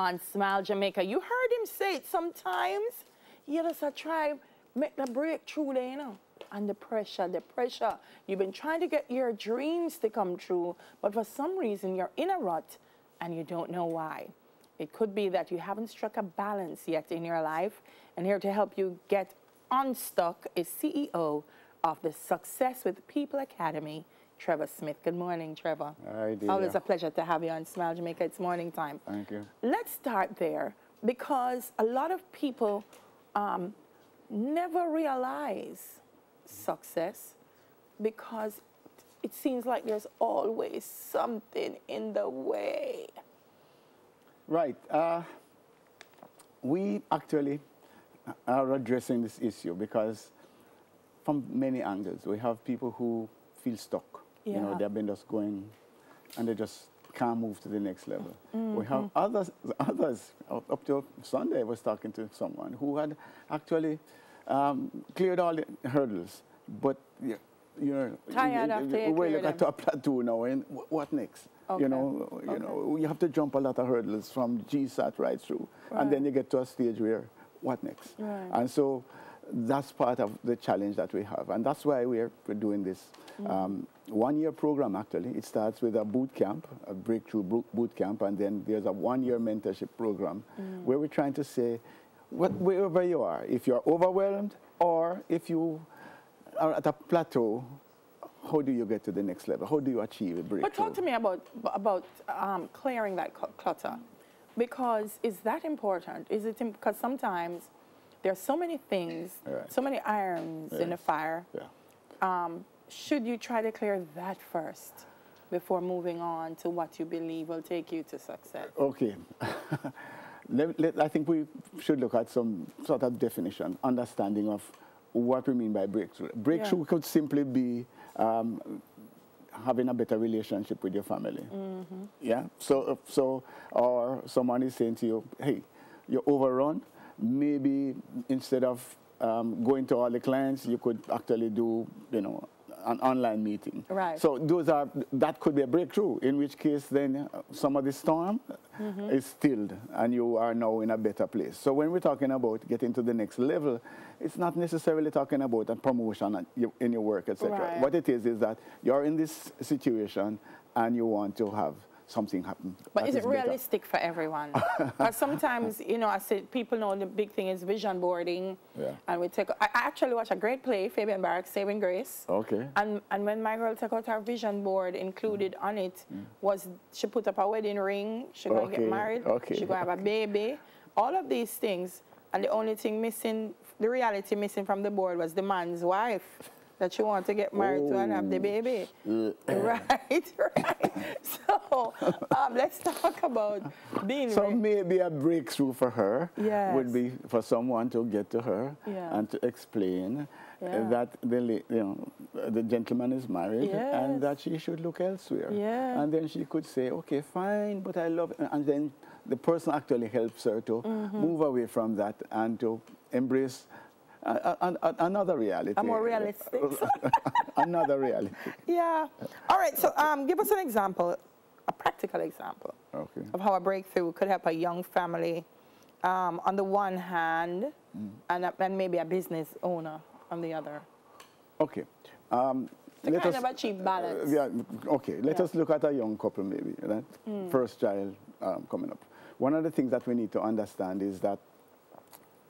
on Smile Jamaica. You heard him say it sometimes. You just try make the breakthrough there, you know. And the pressure. You've been trying to get your dreams to come true, but for some reason you're in a rut and you don't know why. It could be that you haven't struck a balance yet in your life, and here to help you get unstuck is CEO of the Success with People Academy, Trevor Smith. Good morning, Trevor. Hi, dear. Always a pleasure to have you on Smile Jamaica. It's morning time. Thank you. Let's start there, because a lot of people never realize success because it seems like there's always something in the way. Right. We actually are addressing this issue because from many angles. We have people who feel stuck. Yeah. You know, they've been just going and they just can't move to the next level. We have others, up to Sunday I was talking to someone who had actually cleared all the hurdles, but you know, Tired after we look at a plateau now, and what next? Okay. You know, you have to jump a lot of hurdles from GSAT right through, and then you get to a stage where what next? Right. And so that's part of the challenge that we have, and that's why we're doing this one-year program. Actually, it starts with a boot camp, a breakthrough boot camp, and then there's a one-year mentorship program where we're trying to say, wherever you are, if you're overwhelmed or if you are at a plateau, how do you get to the next level? How do you achieve a breakthrough? But talk to me about clearing that clutter, because is that important? Is it because sometimes there are so many things, so many irons in the fire. Yeah. Should you try to clear that first before moving on to what you believe will take you to success? Okay. I think we should look at some sort of definition, understanding of what we mean by breakthrough. Breakthrough could simply be having a better relationship with your family. Yeah. So, or someone is saying to you, "Hey, you're overrun. Maybe instead of going to all the clients, you could actually do, you know, an online meeting." Right. So that could be a breakthrough, in which case then some of the storm is stilled and you are now in a better place. So when we're talking about getting to the next level, it's not necessarily talking about a promotion in your work, etc. Right. What it is that you're in this situation and you want to have something happen. But is it realistic for everyone? Because sometimes, you know, I said people know the big thing is vision boarding. Yeah. And I actually watched a great play, Fabian Barrack's Saving Grace. Okay. And when my girl took out her vision board, included on it was she put up a wedding ring, she going to get married, she going to have a baby, all of these things. And the only thing missing, the reality missing from the board was the man's wife that she wanted to get married to and have the baby. Right. So let's talk about being. So maybe a breakthrough for her would be for someone to get to her and to explain that the gentleman is married and that she should look elsewhere. Yeah. And then she could say, "Okay, fine, but I love," and then the person actually helps her to move away from that and to embrace another reality. A more realistic. Another reality. Yeah. All right. So give us an example, a practical example of how a breakthrough could help a young family on the one hand and maybe a business owner on the other. Okay. Let us achieve balance. Okay. Let us look at a young couple maybe, right? First child coming up. One of the things that we need to understand is that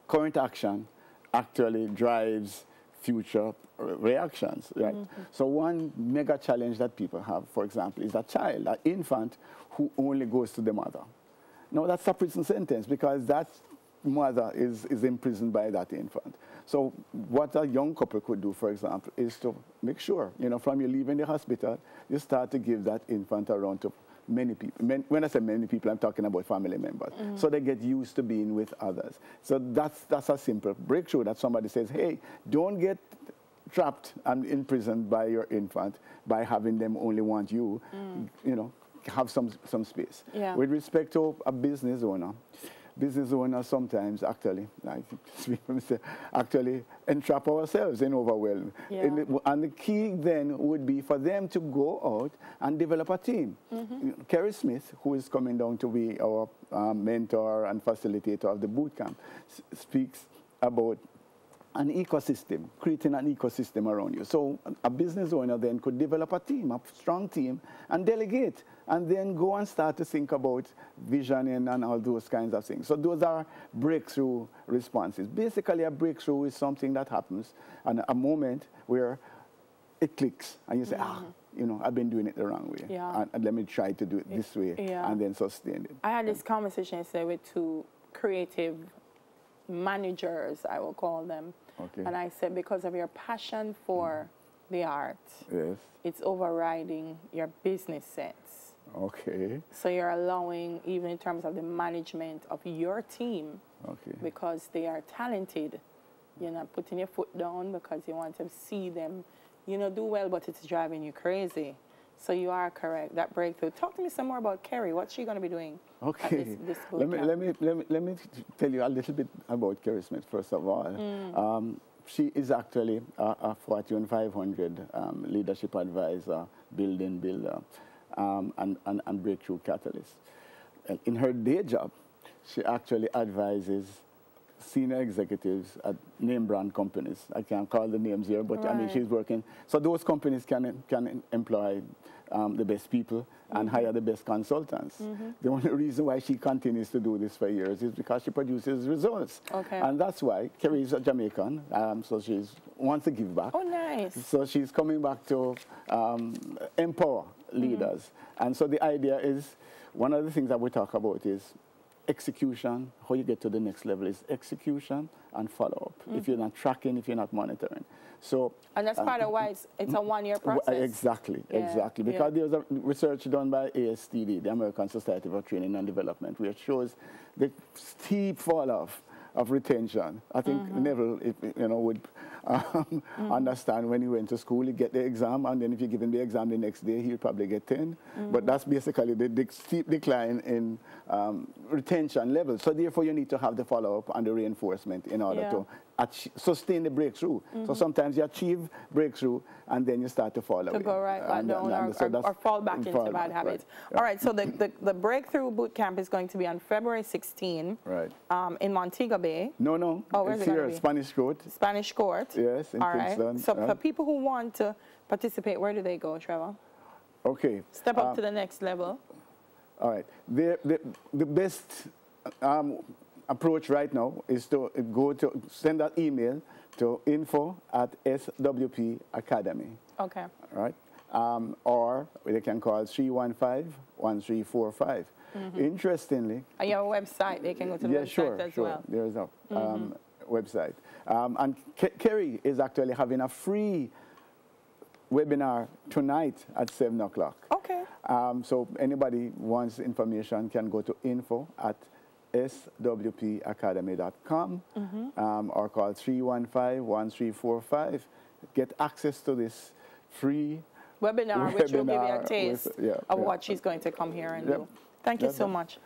current action actually drives future reactions, right? So one mega challenge that people have, for example, is a child, an infant who only goes to the mother. Now that's a prison sentence because that mother is imprisoned by that infant. So what a young couple could do, for example, is to make sure, you know, from you leaving the hospital, you start to give that infant around to many people. When I say many people, I'm talking about family members. So they get used to being with others. So that's a simple breakthrough that somebody says, "Hey, don't get trapped and imprisoned by your infant by having them only want you. You know, have some space." Yeah. With respect to a business owner, business owners sometimes actually, actually entrap ourselves in overwhelm. Yeah. And the key then would be for them to go out and develop a team. Kerry Smith, who is coming down to be our mentor and facilitator of the boot camp, speaks about an ecosystem, creating an ecosystem around you. So a business owner then could develop a team, a strong team, and delegate, and then go and start to think about visioning and all those kinds of things. So those are breakthrough responses. Basically, a breakthrough is something that happens, and a moment where it clicks, and you say, you know, I've been doing it the wrong way, and let me try to do it this way, and then sustain it. I had this conversation yesterday with two creative managers, I will call them. Okay. And I said, because of your passion for the art, it's overriding your business sense. Okay. So you're allowing, even in terms of the management of your team, because they are talented, you're not putting your foot down because you want to see them, you know, do well, but it's driving you crazy. So you are correct, that breakthrough. Talk to me some more about Kerry. What's she going to be doing? Okay. This let me tell you a little bit about Kerry Smith, first of all. She is actually a Fortune 500 leadership advisor, building builder, and breakthrough catalyst. In her day job, she actually advises senior executives at name brand companies. I can't call the names here, but I mean, she's working. So those companies can employ the best people and hire the best consultants. The only reason why she continues to do this for years is because she produces results. And that's why Kerry is a Jamaican, so she wants to give back. Oh, nice. So she's coming back to empower leaders. And so the idea is, one of the things that we talk about is execution. How you get to the next level is execution and follow-up. If you're not tracking, if you're not monitoring. So, and that's part of why it's a one-year process. Exactly, exactly. Because there's a research done by ASTD, the American Society for Training and Development, which shows the steep fall-off of retention. I think Neville, would understand when he went to school, he get the exam, and then if you give him the exam the next day, he'll probably get 10. But that's basically the steep decline in retention levels. So therefore, you need to have the follow-up and the reinforcement in order to sustain the breakthrough. So sometimes you achieve breakthrough, and then you start to fall away. To go right back down or fall back into bad habits. All right, so the Breakthrough Bootcamp is going to be on February 16 in Montego Bay. No. Oh, where's it's it here, Spanish Court. Spanish Court. Yes, in Kingston. So for people who want to participate, where do they go, Trevor? Okay. Step up to the next level. All right. The best approach right now is to send that email to info@swpacademy. Okay. All right. Or they can call 315-1345. Interestingly. And you have a website. They can go to the website as well. There is a website. And Kerry is actually having a free webinar tonight at 7 o'clock. Okay. So anybody wants information can go to info@swpacademy.com or call 315-1345. Get access to this free webinar, which will give you a taste of what she's going to come here and do. Thank you so much.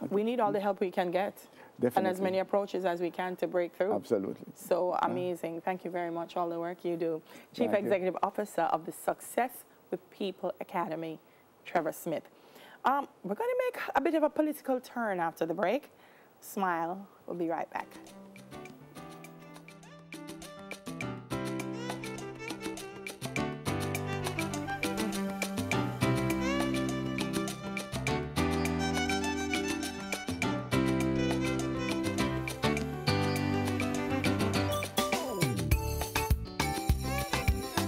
We need all the help we can get. Definitely. And as many approaches as we can to break through. Absolutely. So amazing. Thank you very much, all the work you do. Chief Executive Officer of the Success with People Academy, Trevor Smith. We're going to make a bit of a political turn after the break. Smile. We'll be right back.